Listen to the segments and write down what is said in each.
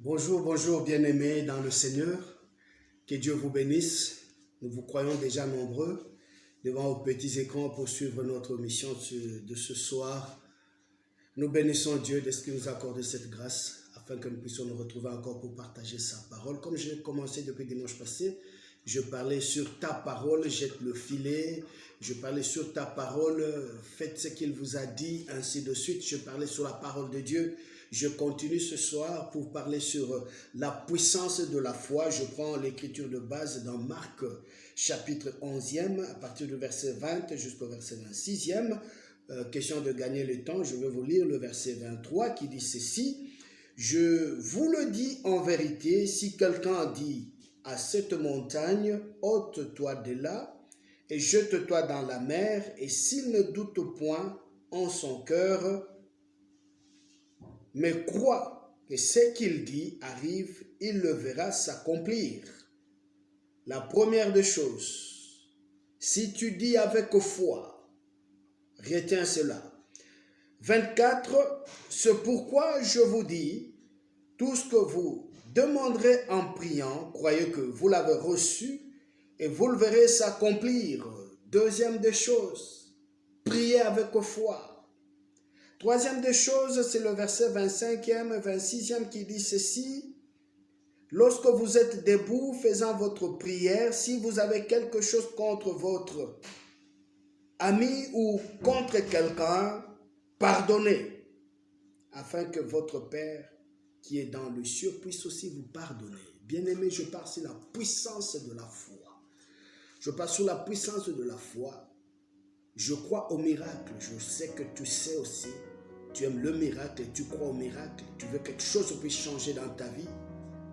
Bonjour, bonjour bien-aimés dans le Seigneur. Que Dieu vous bénisse. Nous vous croyons déjà nombreux devant vos petits écrans pour suivre notre mission de ce soir. Nous bénissons Dieu de ce qu'il nous a accordé cette grâce afin que nous puissions nous retrouver encore pour partager sa parole. Comme j'ai commencé depuis dimanche passé, je parlais sur ta parole, jette le filet. Je parlais sur ta parole, faites ce qu'il vous a dit, ainsi de suite. Je parlais sur la parole de Dieu. Je continue ce soir pour parler sur la puissance de la foi. Je prends l'écriture de base dans Marc chapitre 11e, à partir du verset 20 jusqu'au verset 26e. Question de gagner le temps, je vais vous lire le verset 23 qui dit ceci. Je vous le dis en vérité, si quelqu'un dit à cette montagne, ôte-toi de là et jette-toi dans la mer, et s'il ne doute point en son cœur, mais croit que ce qu'il dit arrive, il le verra s'accomplir. La première des choses, si tu dis avec foi, retiens cela. 24, c'est pourquoi je vous dis, tout ce que vous demanderez en priant, croyez que vous l'avez reçu et vous le verrez s'accomplir. Deuxième des choses, priez avec foi. Troisième des choses, c'est le verset 25e et 26e qui dit ceci. Lorsque vous êtes debout faisant votre prière, si vous avez quelque chose contre votre ami ou contre quelqu'un, pardonnez, afin que votre Père qui est dans le ciel puisse aussi vous pardonner. Bien-aimé, je parle sur la puissance de la foi. Je parle sur la puissance de la foi. Je crois au miracle. Je sais que tu sais aussi. Tu aimes le miracle et tu crois au miracle. Tu veux que quelque chose puisse changer dans ta vie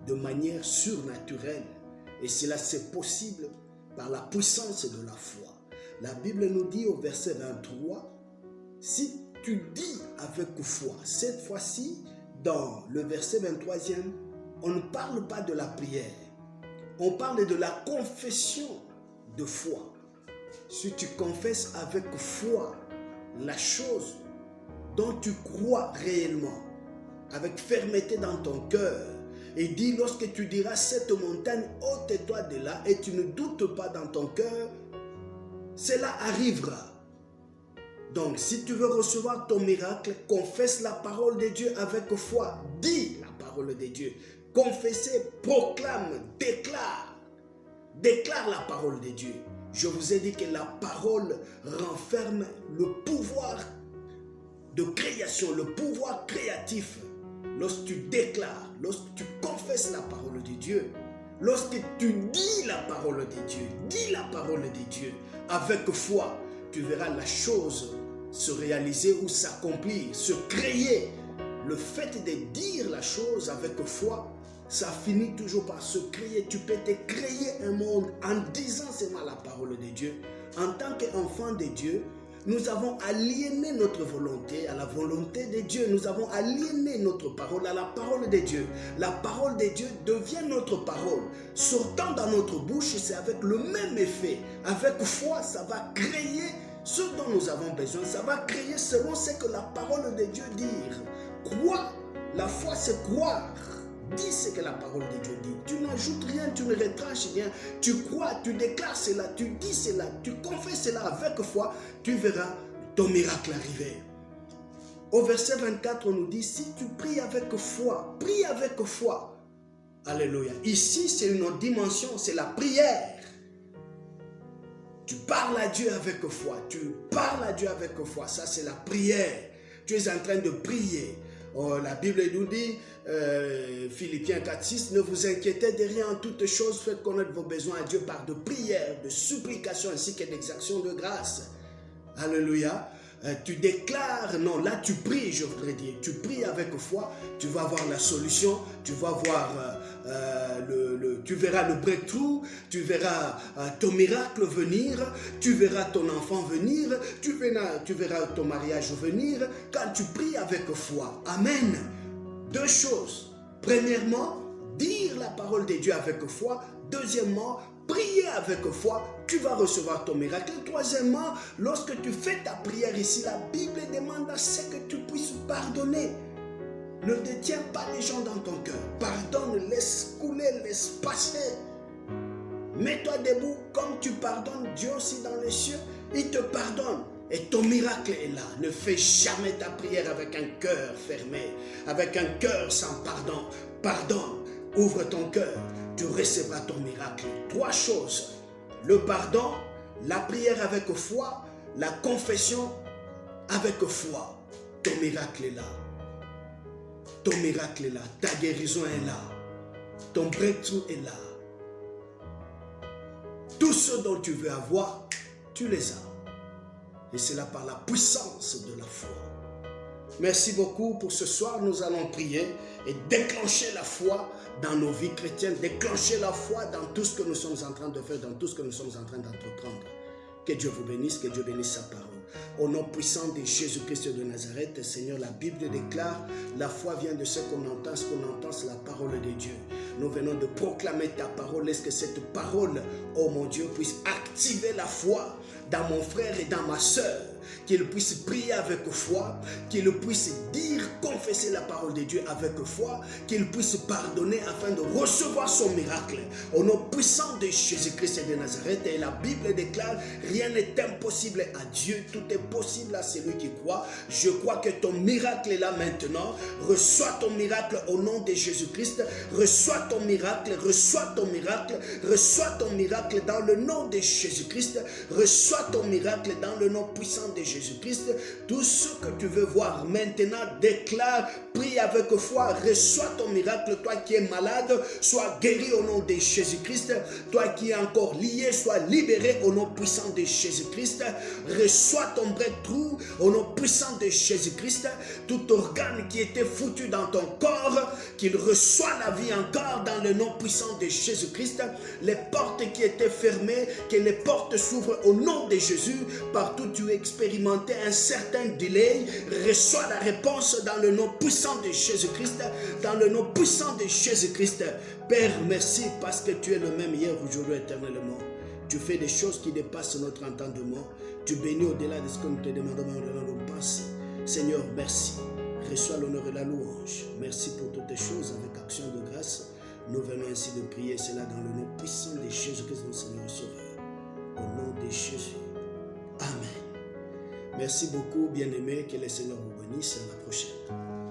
de manière surnaturelle. Et cela, c'est possible par la puissance de la foi. La Bible nous dit au verset 23, si tu dis avec foi, cette fois-ci, dans le verset 23e, on ne parle pas de la prière. On parle de la confession de foi. Si tu confesses avec foi la chose dont tu crois réellement, avec fermeté dans ton cœur, et dis lorsque tu diras cette montagne, ôte-toi de là, et tu ne doutes pas dans ton cœur, cela arrivera. Donc, si tu veux recevoir ton miracle, confesse la parole de Dieu avec foi. Dis la parole de Dieu. Confessez, proclame, déclare. Déclare la parole de Dieu. Je vous ai dit que la parole renferme le pouvoir de création, le pouvoir créatif. Lorsque tu déclares, lorsque tu confesses la parole de Dieu, lorsque tu dis la parole de Dieu, dis la parole de Dieu avec foi, tu verras la chose se réaliser ou s'accomplir, se créer. Le fait de dire la chose avec foi, ça finit toujours par se créer. Tu peux te créer un monde en disant seulement la parole de Dieu. En tant qu'enfant de Dieu, nous avons aliéné notre volonté à la volonté de Dieu. Nous avons aliéné notre parole à la parole de Dieu. La parole de Dieu devient notre parole. Sortant dans notre bouche, c'est avec le même effet. Avec foi, ça va créer ce dont nous avons besoin. Ça va créer selon ce que la parole de Dieu dit. Croire, la foi c'est croire. Dis ce que la parole de Dieu dit. Tu n'ajoutes rien, tu ne retranches rien. Tu crois, tu déclares cela, tu dis cela, tu confesses cela avec foi. Tu verras ton miracle arriver. Au verset 24, on nous dit, si tu pries avec foi, prie avec foi. Alléluia. Ici, c'est une autre dimension, c'est la prière. Tu parles à Dieu avec foi. Tu parles à Dieu avec foi. Ça, c'est la prière. Tu es en train de prier. Oh, la Bible nous dit, Philippiens 4:6, ne vous inquiétez de rien en toutes choses, faites connaître vos besoins à Dieu par de prières, de supplications ainsi que d'exactions de grâce. Alléluia. Tu déclares, non, là tu pries, je voudrais dire, tu pries avec foi, tu vas voir la solution, tu vas voir, tu verras le breakthrough, tu verras ton miracle venir, tu verras ton enfant venir, tu verras ton mariage venir, quand tu pries avec foi. Amen. Deux choses. Premièrement, dire la parole de Dieu avec foi. Deuxièmement, prier avec foi, tu vas recevoir ton miracle. Troisièmement, lorsque tu fais ta prière ici, la Bible demande à ce que tu puisses pardonner. Ne détiens pas les gens dans ton cœur. Pardonne. pardonne, laisse couler, laisse passer. Mets-toi debout comme tu pardonnes Dieu aussi dans les cieux. Il te pardonne. Et ton miracle est là. Ne fais jamais ta prière avec un cœur fermé, avec un cœur sans pardon. Pardonne, ouvre ton cœur, tu recevras ton miracle. 3 choses. Le pardon, la prière avec foi, la confession avec foi. Ton miracle est là. Ton miracle est là. Ta guérison est là. Ton breakthrough est là. Tout ce dont tu veux avoir, tu les as. Et c'est là par la puissance de la foi. Merci beaucoup pour ce soir. Nous allons prier et déclencher la foi dans nos vies chrétiennes, déclencher la foi dans tout ce que nous sommes en train de faire, dans tout ce que nous sommes en train d'entreprendre. Que Dieu vous bénisse, que Dieu bénisse sa parole. Au nom puissant de Jésus-Christ de Nazareth, Seigneur, la Bible déclare, la foi vient de ce qu'on entend c'est la parole de Dieu. Nous venons de proclamer ta parole. Est-ce que cette parole, oh mon Dieu, puisse activer la foi dans mon frère et dans ma soeur, qu'il puisse prier avec foi, qu'il puisse dire, confesser la parole de Dieu avec foi, qu'il puisse pardonner afin de recevoir son miracle. Au nom puissant de Jésus-Christ de Nazareth, et la Bible déclare, rien n'est impossible à Dieu, tout est possible à celui qui croit. Je crois que ton miracle est là maintenant. Reçois ton miracle au nom de Jésus-Christ. Reçois ton miracle, reçois ton miracle, reçois ton miracle dans le nom de Jésus-Christ. Reçois ton miracle dans le nom puissant de Jésus-Christ. Tout ce que tu veux voir maintenant, déclare, prie avec foi, reçois ton miracle. Toi qui es malade, sois guéri au nom de Jésus-Christ. Toi qui es encore lié, sois libéré au nom puissant de Jésus-Christ. Reçois ton breakthrough au nom puissant de Jésus-Christ. Tout organe qui était foutu dans ton corps, qu'il reçoit la vie encore dans le nom puissant de Jésus-Christ. Les portes qui étaient fermées, que les portes s'ouvrent au nom de Jésus. Partout tu expérimentais un certain délai, reçois la réponse dans le nom puissant de Jésus-Christ, dans le nom puissant de Jésus-Christ. Père, merci parce que tu es le même hier, aujourd'hui, éternellement. Tu fais des choses qui dépassent notre entendement. Tu bénis au-delà de ce que nous te demandons dans nos pensées. Seigneur, merci. Reçois l'honneur et la louange. Merci pour toutes les choses avec action de grâce. Nous venons ainsi de prier cela dans le nom puissant de Jésus-Christ, notre Seigneur et Sauveur. Au nom de Jésus. Amen. Merci beaucoup, bien-aimés. Que le Seigneur vous bénisse. À la prochaine.